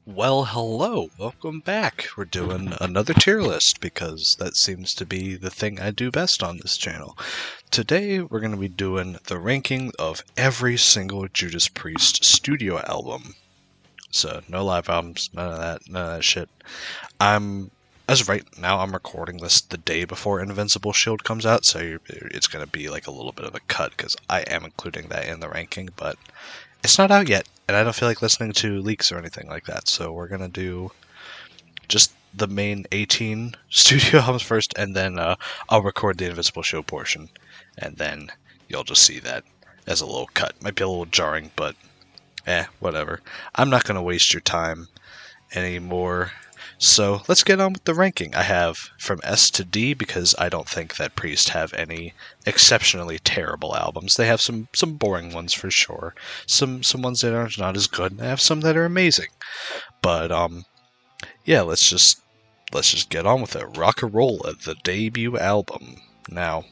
Well, hello, welcome back. We're doing another tier list because that seems to be the thing I do best on this channel. Today, we're going to be doing the ranking of every single Judas Priest studio album. So, no live albums, none of that shit. As of right now, I'm recording this the day before Invincible Shield comes out, so it's going to be like a little bit of a cut because I am including that in the ranking, but it's not out yet, and I don't feel like listening to leaks or anything like that, so we're going to do just the main 18 studio albums first, and then I'll record the Invincible Shield portion, and then you'll just see that as a little cut. Might be a little jarring, but whatever. I'm not going to waste your time anymore. So let's get on with the ranking. I have from S to D because I don't think that Priest have any exceptionally terrible albums. They have some boring ones for sure. Some ones that are not as good. And I have some that are amazing. But yeah, let's just get on with it. Rock'n'Rolla, the debut album. Now,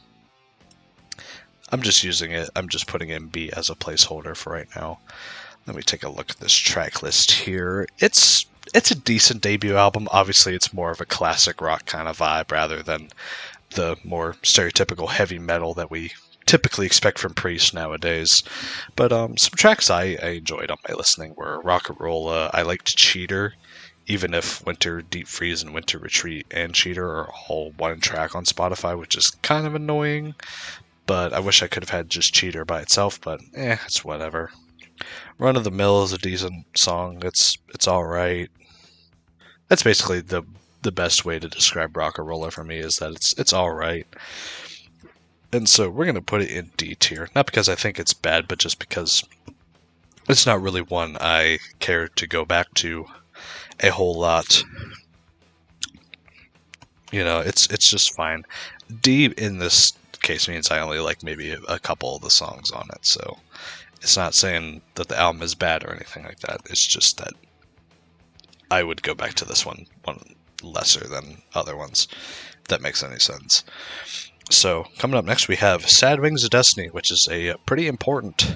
I'm just putting in B as a placeholder for right now. Let me take a look at this track list here. It's a decent debut album. Obviously, it's more of a classic rock kind of vibe rather than the more stereotypical heavy metal that we typically expect from Priest nowadays. But some tracks I enjoyed on my listening were Rock'n'Rolla. I liked Cheater, even if Winter Deep Freeze and Winter Retreat and Cheater are all one track on Spotify, which is kind of annoying. But I wish I could have had just Cheater by itself, but it's whatever. Run of the Mill is a decent song. It's alright. That's basically the best way to describe Rock'n'Rolla for me, is that it's alright. And so we're going to put it in D tier. Not because I think it's bad, but just because it's not really one I care to go back to a whole lot. You know, it's just fine. D in this case means I only like maybe a couple of the songs on it, so it's not saying that the album is bad or anything like that. It's just that I would go back to this one lesser than other ones, if that makes any sense. So, coming up next we have Sad Wings of Destiny, which is a pretty important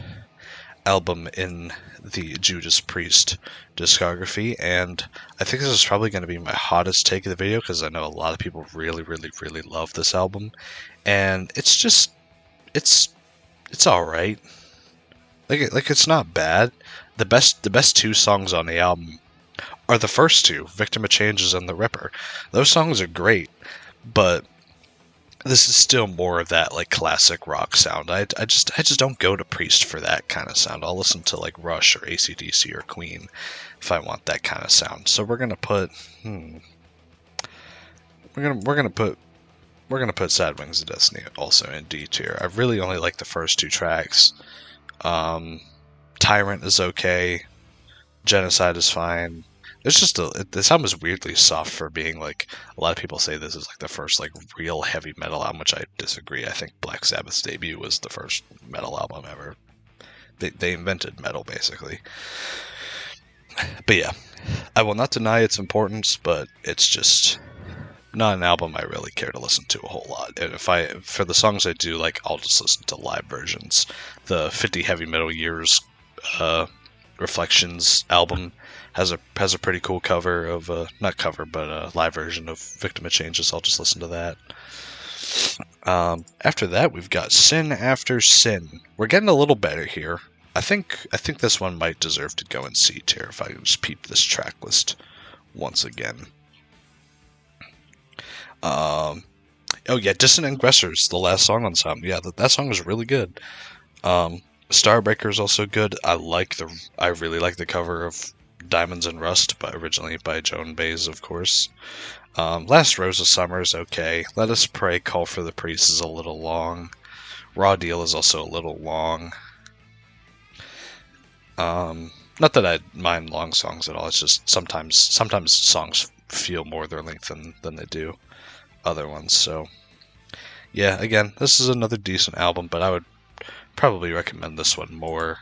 album in the Judas Priest discography, and I think this is probably going to be my hottest take of the video, because I know a lot of people really, really, really love this album, and it's alright. Like it's not bad. The best two songs on the album are the first two, Victim of Changes and The Ripper. Those songs are great, but this is still more of that like classic rock sound. I just don't go to Priest for that kind of sound. I'll listen to like Rush or AC/DC or Queen if I want that kind of sound. So we're gonna put Sad Wings of Destiny also in D tier. I really only like the first two tracks. Tyrant is okay. Genocide is fine. There's just this album is weirdly soft for being like, a lot of people say this is like the first like real heavy metal album, which I disagree. I think Black Sabbath's debut was the first metal album ever. They invented metal basically. But yeah, I will not deny its importance, but it's just not an album I really care to listen to a whole lot. And for the songs I do like, I'll just listen to live versions. The 50 Heavy Metal Years Reflections album has a pretty cool cover of not cover, but a live version of Victim of Changes. I'll just listen to that. After that, we've got Sin After Sin. We're getting a little better here. I think this one might deserve to go in C tier if I just peep this track list once again. Oh yeah, Distant Aggressors, the last song on this album. Yeah, that song is really good. Starbreaker is also good. I really like the cover of Diamonds and Rust, originally by Joan Baez, of course. Last Rose of Summer is okay. Let Us Pray, Call for the Priest is a little long. Raw Deal is also a little long. Not that I mind long songs at all. It's just sometimes songs feel more their length than they do other ones. So yeah, again, this is another decent album, but I would probably recommend this one more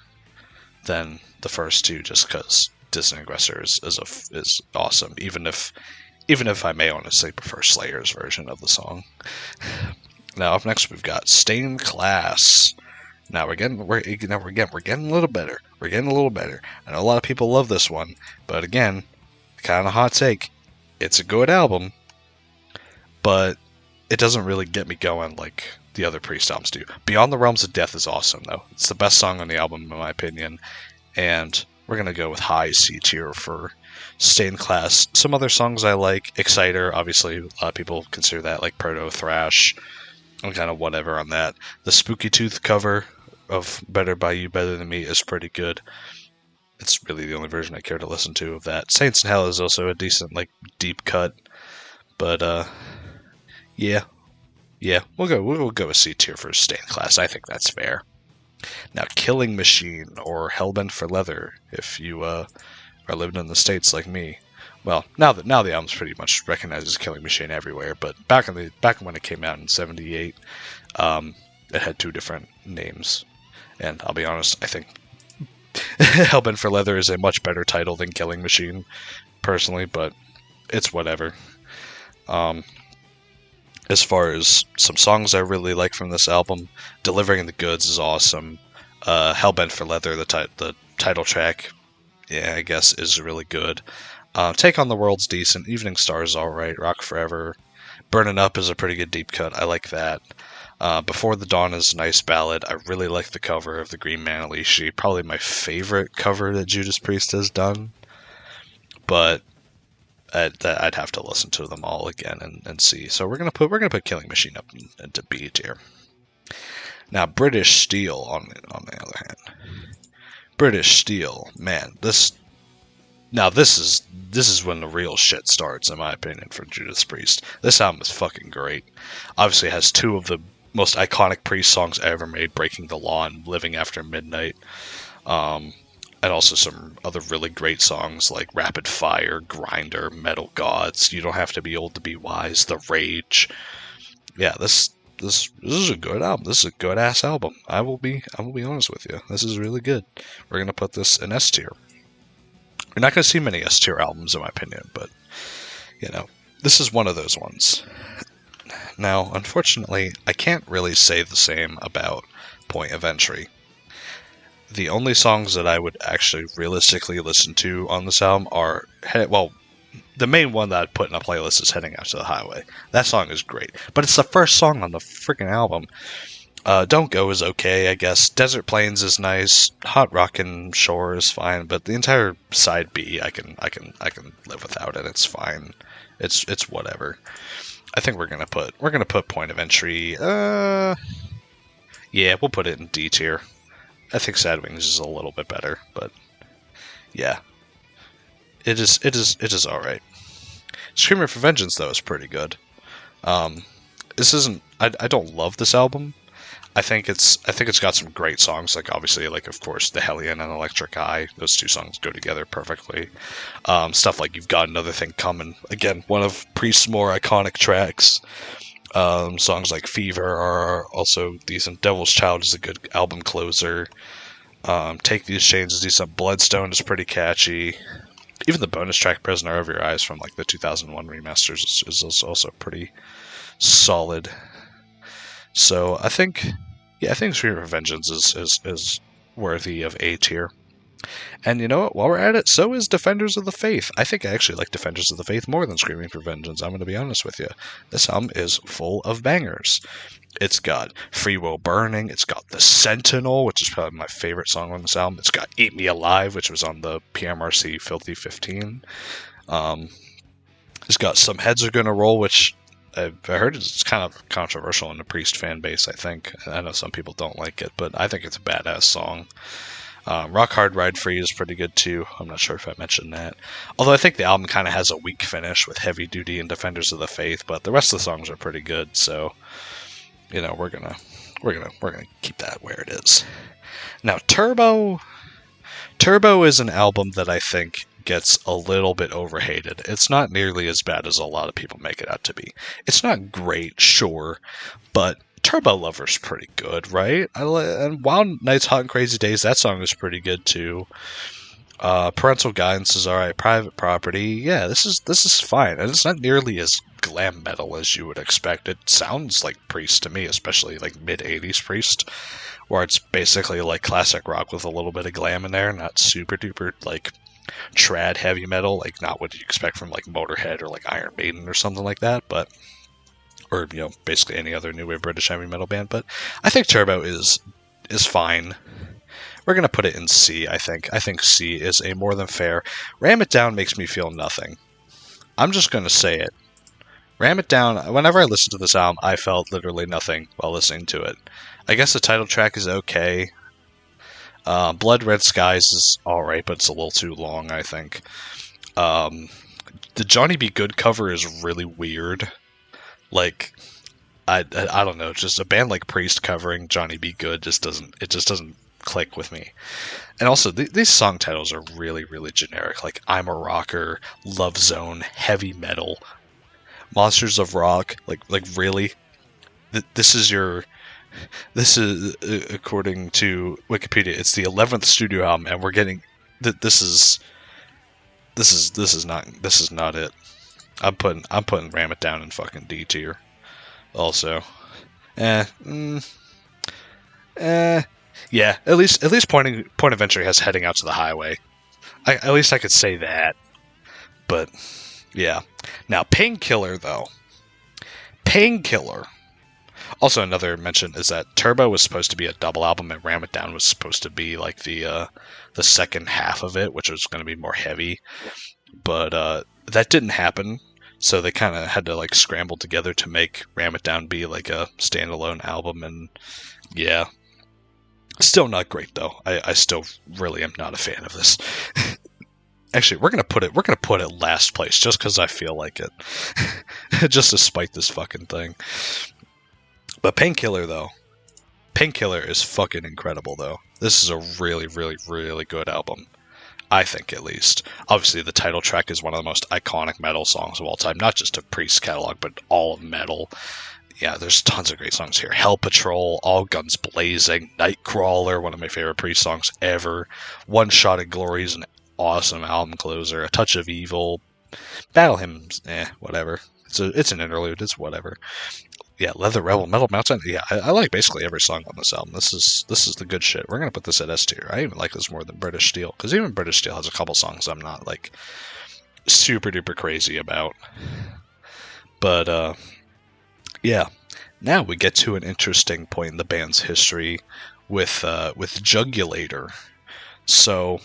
than the first two, just because Distant Aggressor is awesome, even if I may honestly prefer Slayer's version of the song. Now up next we've got Stained Class. Now we're getting a little better. We're getting a little better. I know a lot of people love this one, but again, kind of hot take. It's a good album, but it doesn't really get me going like the other Priest albums do. Beyond the Realms of Death is awesome, though. It's the best song on the album, in my opinion. And we're going to go with high C tier for Stained Class. Some other songs I like. Exciter, obviously, a lot of people consider that like proto-thrash. I'm kind of whatever on that. The Spooky Tooth cover of Better By You, Better Than Me is pretty good. It's really the only version I care to listen to of that. Saints in Hell is also a decent, like, deep cut. But, yeah, we'll go with C tier for Stained Class. I think that's fair. Now, Killing Machine or Hellbent for Leather, if you are living in the States like me. Well, now the album's pretty much recognized as Killing Machine everywhere, but back when it came out in '78, it had two different names. And I'll be honest, I think Hellbent for Leather is a much better title than Killing Machine, personally, but it's whatever. As far as some songs I really like from this album, Delivering the Goods is awesome. Hellbent for Leather, the title track, yeah, I guess, is really good. Take on the World's decent. Evening Star is alright. Rock Forever. Burning Up is a pretty good deep cut. I like that. Before the Dawn is a nice ballad. I really like the cover of the Green Manalishi. Probably my favorite cover that Judas Priest has done. But I'd have to listen to them all again and see. So we're gonna put Killing Machine up into B tier. Now British Steel on the other hand. British Steel, man, this is when the real shit starts, in my opinion, for Judas Priest. This album is fucking great. Obviously, it has two of the most iconic Priest songs ever made, Breaking the Law and Living After Midnight. And also some other really great songs like Rapid Fire, Grinder, Metal Gods, You Don't Have to Be Old to Be Wise, The Rage. Yeah, this is a good album. This is a good ass album. I will be honest with you. This is really good. We're gonna put this in S tier. We're not going to see many S-tier albums, in my opinion, but, this is one of those ones. Now, unfortunately, I can't really say the same about Point of Entry. The only songs that I would actually realistically listen to on this album are, the main one that I'd put in a playlist is Heading Out to the Highway. That song is great, but it's the first song on the freaking album. Don't Go is okay, I guess. Desert Plains is nice. Hot Rockin' Shore is fine, but the entire side B, I can live without it. It's fine. It's whatever. I think we're gonna put Point of Entry. Yeah, we'll put it in D tier. I think Sad Wings is a little bit better, but yeah, it is all right. Screaming for Vengeance though is pretty good. This isn't. I don't love this album. I think it's got some great songs, like obviously, like of course, The Hellion and Electric Eye. Those two songs go together perfectly. Stuff like You've Got Another Thing Coming. Again, one of Priest's more iconic tracks. Songs like Fever are also decent. Devil's Child is a good album closer. Take These Chains is decent. Bloodstone is pretty catchy. Even the bonus track Prisoner of Your Eyes from like the 2001 remasters is also pretty solid. So I think Scream of Vengeance is worthy of A tier. And you know what? While we're at it, so is Defenders of the Faith. I think I actually like Defenders of the Faith more than Screaming for Vengeance. I'm going to be honest with you. This album is full of bangers. It's got Free Will Burning. It's got The Sentinel, which is probably my favorite song on this album. It's got Eat Me Alive, which was on the PMRC Filthy 15. It's got Some Heads Are Gonna Roll, which I heard it's kind of controversial in the Priest fan base, I think. I know some people don't like it, but I think it's a badass song. Rock Hard Ride Free is pretty good too. I'm not sure if I mentioned that. Although I think the album kind of has a weak finish with Heavy Duty and Defenders of the Faith, but the rest of the songs are pretty good, so we're gonna keep that where it is. Now Turbo is an album that I think gets a little bit overhated. It's not nearly as bad as a lot of people make it out to be. It's not great, sure, but Turbo Lover's pretty good, right? And Wild Nights, Hot and Crazy Days, that song is pretty good too. Parental Guidance is alright. Private Property, yeah, this is fine, and it's not nearly as glam metal as you would expect. It sounds like Priest to me, especially like mid-80s Priest, where it's basically like classic rock with a little bit of glam in there, not super duper like trad heavy metal, like not what you expect from like Motorhead or like Iron Maiden or something like that, but or basically any other new wave British heavy metal band. But I think Turbo is fine. We're gonna put it in C. I think C is a more than fair. Ram It Down makes me feel nothing. I'm just gonna say it. Ram It Down, whenever I listen to this album, I felt literally nothing while listening to it. I guess the title track is okay. Blood Red Skies is alright, but it's a little too long, I think. The Johnny B. Good cover is really weird. Like, I don't know, just a band like Priest covering Johnny B. Good just doesn't click with me. And also, these song titles are really, really generic. Like, I'm a Rocker, Love Zone, Heavy Metal, Monsters of Rock, like really? This is according to Wikipedia, it's the 11th studio album, and we're getting this is not it. I'm putting Ram It Down in fucking D tier. Also, yeah. At least Point of Entry has Heading Out to the Highway. At least I could say that. But yeah. Now, Painkiller, though. Painkiller. Also, another mention is that Turbo was supposed to be a double album, and Ram It Down was supposed to be like the second half of it, which was going to be more heavy. But that didn't happen, so they kind of had to like scramble together to make Ram It Down be like a standalone album, and yeah. Still not great, though. I still really am not a fan of this. Actually, we're gonna put it last place just because I feel like it, just to spite this fucking thing. But Painkiller, though, Painkiller is fucking incredible, though. This is a really, really, really good album, I think, at least. Obviously, the title track is one of the most iconic metal songs of all time, not just of Priest's catalog, but all of metal. Yeah, there's tons of great songs here. Hell Patrol, All Guns Blazing, Nightcrawler, one of my favorite Priest songs ever. One Shot at Glory is an awesome album closer. A Touch of Evil, Battle Hymns, whatever. It's an interlude, it's whatever. Yeah, Leather Rebel, Metal Mountain. Yeah, I like basically every song on this album. This is the good shit. We're gonna put this at S tier. I even like this more than British Steel, because even British Steel has a couple songs I'm not like super duper crazy about. But yeah, now we get to an interesting point in the band's history with Jugulator. So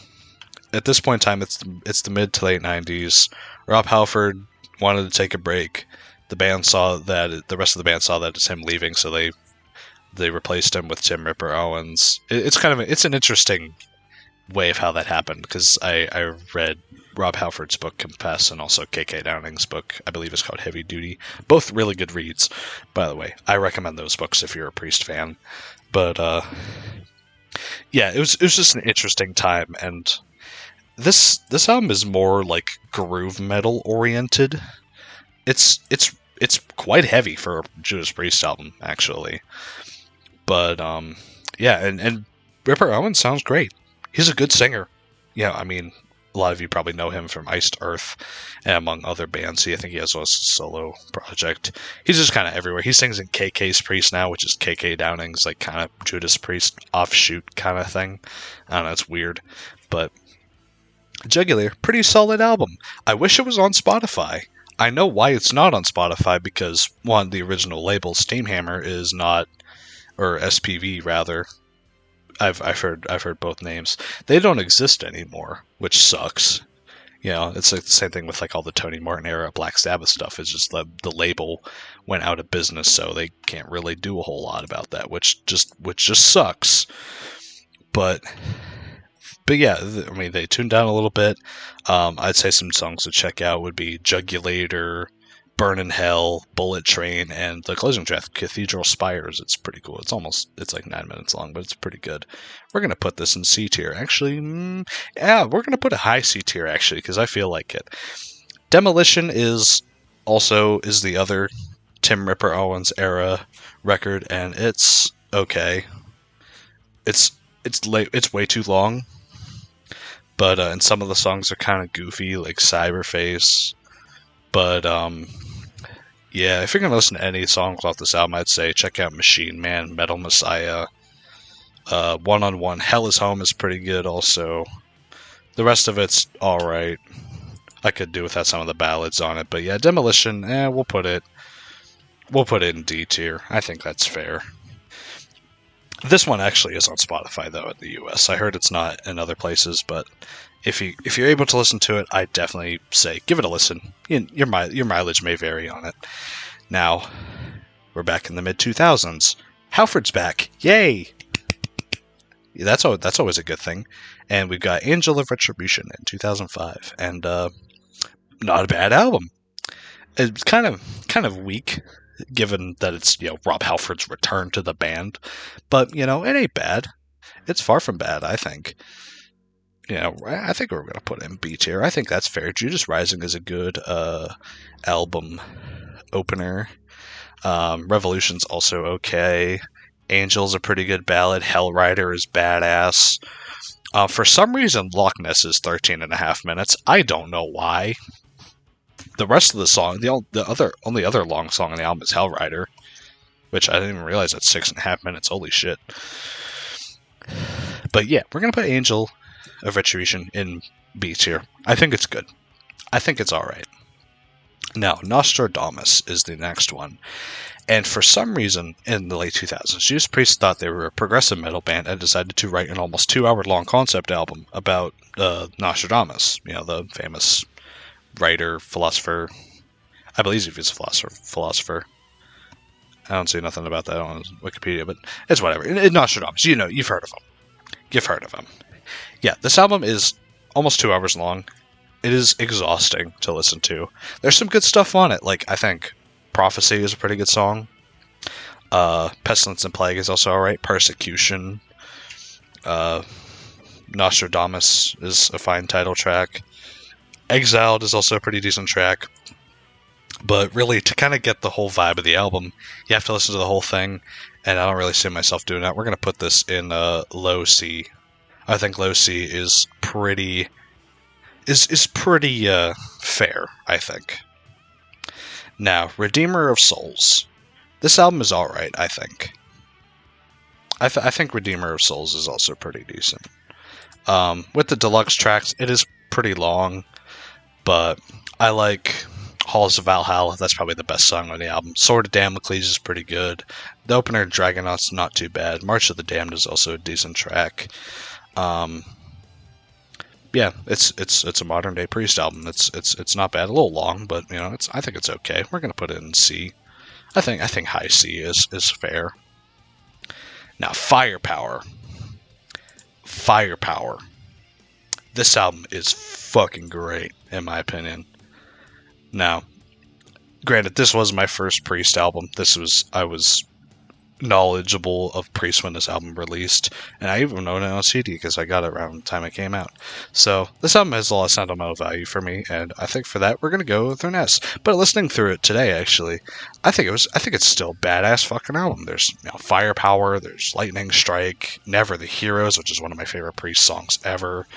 at this point in time, it's the mid to late 90s. Rob Halford wanted to take a break. The rest of the band saw that it's him leaving, so they replaced him with Tim Ripper Owens. It's an interesting way of how that happened, because I read Rob Halford's book Confess, and also KK Downing's book, I believe it's called Heavy Duty. Both really good reads, by the way. I recommend those books if you're a Priest fan. But yeah, it was just an interesting time, and this album is more like groove metal oriented. It's quite heavy for a Judas Priest album, actually. But yeah, and Ripper Owens sounds great. He's a good singer. Yeah, I mean, a lot of you probably know him from Iced Earth and among other bands. I think he has a solo project. He's just kind of everywhere. He sings in KK's Priest now, which is KK Downing's like kind of Judas Priest offshoot kind of thing. I don't know, it's weird. But Jugular, pretty solid album. I wish it was on Spotify. I know why it's not on Spotify, because one, the original label, Steamhammer, is not, or SPV rather. I've heard both names. They don't exist anymore, which sucks. You know, it's like the same thing with like all the Tony Martin era Black Sabbath stuff. It's just the label went out of business, so they can't really do a whole lot about that, which just sucks. But yeah, I mean, they tuned down a little bit. I'd say some songs to check out would be Jugulator, Burn in Hell, Bullet Train, and the closing track, Cathedral Spires. It's pretty cool. It's like 9 minutes long, but it's pretty good. We're going to put this in C tier. Actually, yeah, we're going to put a high C tier, actually, because I feel like it. Demolition is the other Tim Ripper Owens era record, and it's okay. It's way too long. But and some of the songs are kind of goofy, like Cyberface. But yeah, if you're gonna listen to any songs off this album, I'd say check out Machine Man, Metal Messiah, One on One. Hell is Home is pretty good. Also, The rest of it's alright. I could do without some of the ballads on it, but yeah, Demolition, we'll put it in D tier. I think that's fair. This one actually is on Spotify though in the US. I heard it's not in other places, but if you're able to listen to it, I definitely say give it a listen. Your mileage may vary on it. Now, we're back in the mid 2000s. Halford's back. Yay! Yeah, that's always a good thing. And we've got Angel of Retribution in 2005, and not a bad album. It's kind of weak, given that it's Rob Halford's return to the band, but it ain't bad. It's far from bad, I think. I think we're gonna put it in B tier. I think that's fair. Judas Rising is a good album opener. Revolution's also okay. Angel's a pretty good ballad. Hellrider is badass. For some reason, Loch Ness is 13.5 minutes. I don't know why. The rest of the song, the only other long song on the album is Hellrider, which I didn't even realize that's 6.5 minutes. Holy shit. But yeah, we're going to put Angel of Retribution in B tier. I think it's good. I think it's alright. Now, Nostradamus is the next one. And for some reason, in the late 2000s, Judas Priest thought they were a progressive metal band and decided to write an almost 2-hour-long concept album about Nostradamus, the famous writer, philosopher. I believe he's a philosopher. I don't see nothing about that on Wikipedia, but it's whatever. Nostradamus, you've heard of him. You've heard of him. Yeah, this album is almost 2 hours long. It is exhausting to listen to. There's some good stuff on it. Like, I think Prophecy is a pretty good song. Pestilence and Plague is also alright. Persecution. Nostradamus is a fine title track. Exiled is also a pretty decent track. But really, to kind of get the whole vibe of the album, you have to listen to the whole thing, and I don't really see myself doing that. We're going to put this in low C. I think low C is pretty fair, I think. Now, Redeemer of Souls. This album is alright, I think. I think Redeemer of Souls is also pretty decent. With the deluxe tracks, it is pretty long, but I like Halls of Valhalla. That's probably the best song on the album. Sword of Damocles is pretty good. The opener, Dragonaut's not too bad. March of the Damned is also a decent track. Yeah, it's a modern day Priest album. It's not bad. A little long, but I think it's okay. We're gonna put it in C. I think high C is fair. Now, Firepower. This album is fucking great, in my opinion. Now, granted, this was my first Priest album. I was knowledgeable of Priest when this album released, and I even own it on CD because I got it around the time it came out. So this album has a lot of sentimental value for me, and I think for that we're gonna go with an S. But listening through it today, actually, I think it's still a badass fucking album. There's Firepower, there's Lightning Strike, Never the Heroes, which is one of my favorite Priest songs ever.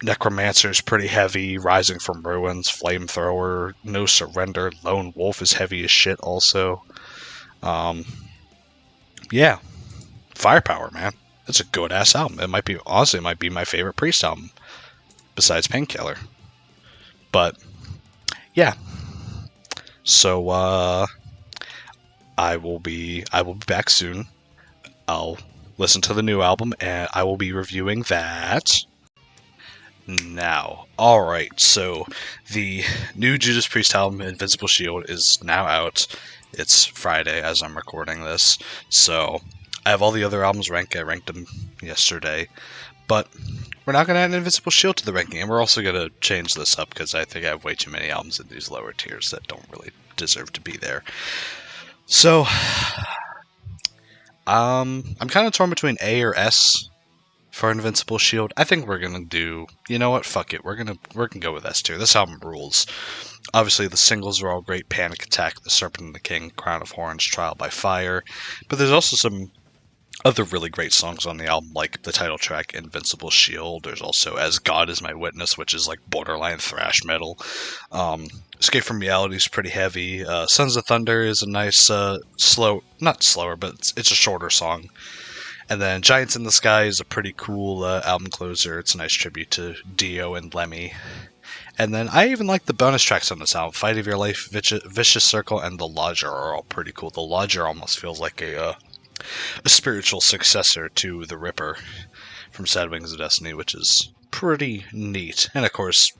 Necromancer's pretty heavy. Rising from Ruins, Flamethrower, No Surrender, Lone Wolf is heavy as shit also. Yeah, Firepower, man. It's a good ass album. It might be my favorite Priest album besides Painkiller. But yeah. So I will be back soon. I'll listen to the new album and I will be reviewing that now. Alright, so the new Judas Priest album, Invincible Shield, is now out. It's Friday as I'm recording this, so I have all the other albums ranked. I ranked them yesterday, but we're not going to add Invincible Shield to the ranking, and we're also going to change this up because I think I have way too many albums in these lower tiers that don't really deserve to be there. So, I'm kind of torn between A or S for Invincible Shield. I think we're gonna do, fuck it, we're gonna go with S tier. This album rules. Obviously the singles are all great. Panic Attack, The Serpent and the King, Crown of Horns, Trial by Fire, but there's also some other really great songs on the album, like the title track Invincible Shield. There's also As God Is My Witness, which is like borderline thrash metal. Escape from Reality is pretty heavy. Sons of Thunder is a nice not slower, but it's a shorter song. And then Giants in the Sky is a pretty cool album closer. It's a nice tribute to Dio and Lemmy. And then I even like the bonus tracks on this album. Fight of Your Life, Vicious Circle, and The Lodger are all pretty cool. The Lodger almost feels like a spiritual successor to The Ripper from Sad Wings of Destiny, which is pretty neat. And of course,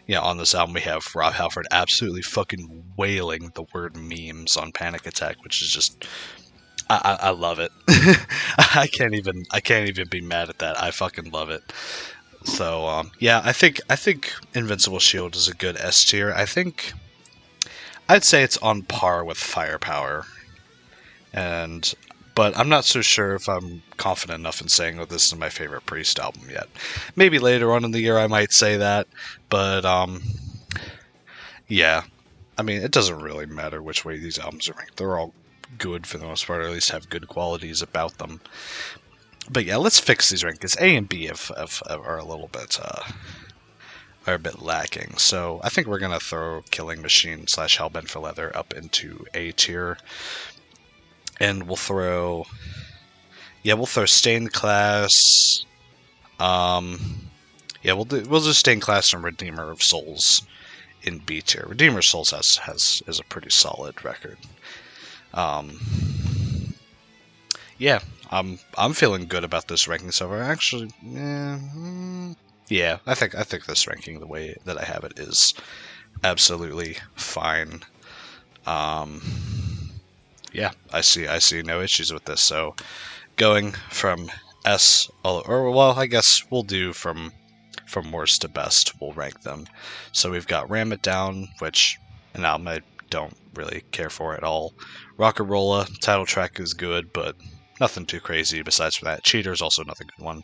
on this album we have Rob Halford absolutely fucking wailing the word memes on Panic Attack, which is just... I love it. I can't even be mad at that. I fucking love it. So I think Invincible Shield is a good S tier. I'd say it's on par with Firepower, but I'm not so sure if I'm confident enough in saying that this is my favorite Priest album yet. Maybe later on in the year I might say that, but yeah. I mean, it doesn't really matter which way these albums are ranked. They're all good for the most part, or at least have good qualities about them. But yeah, let's fix these rankings. A and B are a little bit are a bit lacking. So I think we're gonna throw Killing Machine / Hellbent for Leather up into A tier, and we'll throw Stained Class. We'll do Stained Class and Redeemer of Souls in B tier. Redeemer of Souls is a pretty solid record. I'm feeling good about this ranking so far. Actually, I think this ranking, the way that I have it, is absolutely fine. I see no issues with this. So, going from S, I guess we'll do from worst to best. We'll rank them. So we've got Ram It Down, which an album I don't really care for at all. Rock'n'Rolla, title track is good, but nothing too crazy besides from that. Cheater is also another good one.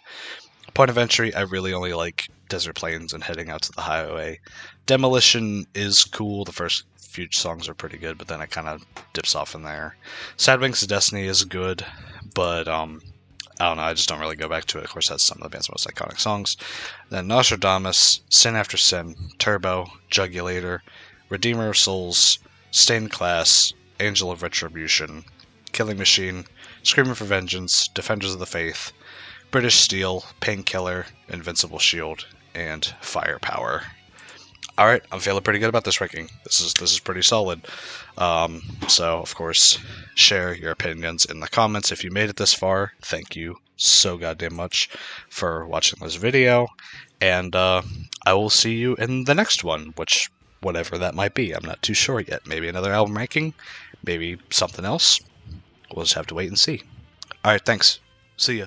Point of Entry, I really only like Desert Plains and Heading Out to the Highway. Demolition is cool. The first few songs are pretty good, but then it kind of dips off in there. Sad Wings of Destiny is good, but I don't know, I just don't really go back to it. Of course, that's some of the band's most iconic songs. Then Nostradamus, Sin After Sin, Turbo, Jugulator, Redeemer of Souls, Stained Class, Angel of Retribution, Killing Machine, Screaming for Vengeance, Defenders of the Faith, British Steel, Painkiller, Invincible Shield, and Firepower. Alright, I'm feeling pretty good about this ranking. This is pretty solid. So, of course, share your opinions in the comments. If you made it this far, thank you so goddamn much for watching this video. And I will see you in the next one, whatever that might be. I'm not too sure yet. Maybe another album ranking, maybe something else. We'll just have to wait and see. Alright, thanks. See ya.